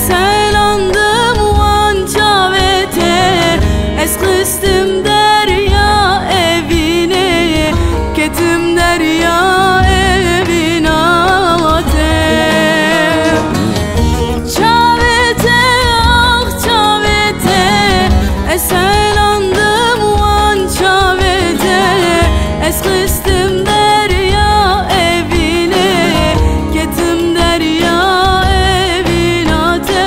eselandım van çavete, eskıstim derya evine, ketim derya evine ate. Çavete ah çavete, eselandım van çavete, eskıstim derya evine, ketim derya evine ate.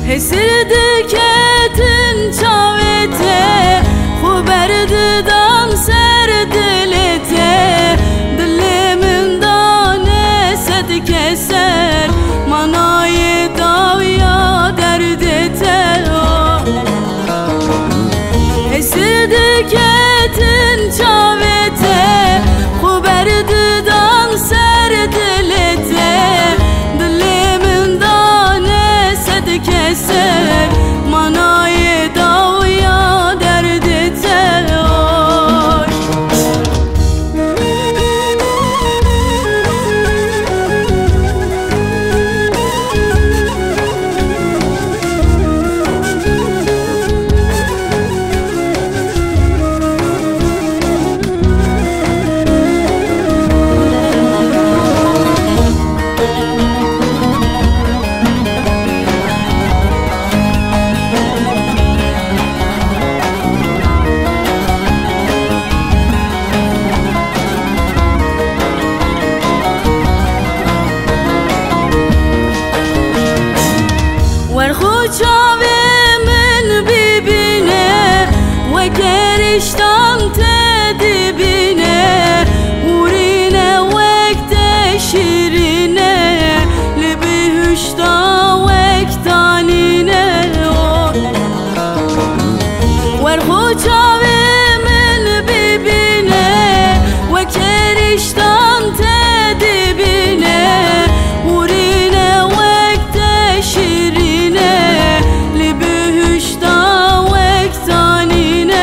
Hesirdi ketin çavete, xuberdi dam serdilete, dilimin dane sed keser, manayı davya derdete. Hesirdi ketin çavete, xuberdi dam serdilete, dilimin dane sed keser, manayı davya derdete. Çavemin bibine ve geriştan tedibine, urine vekte şirine, libi hüşta vektanine. Verhu çavemin bibine ve geriştan tedibine, urine vekte şirine, libi hüşta vektanine.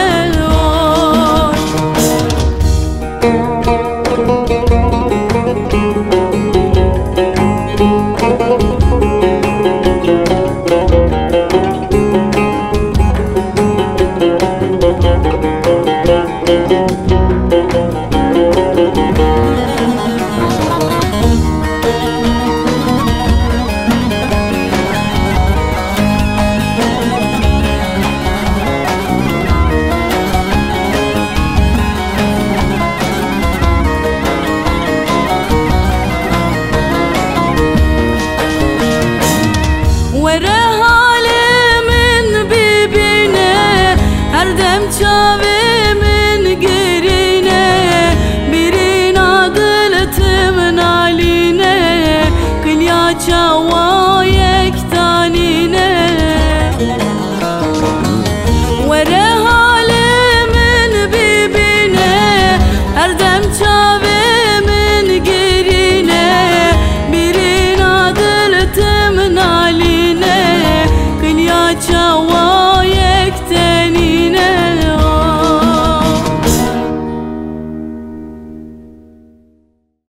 Vere halimin bibine, her dem çave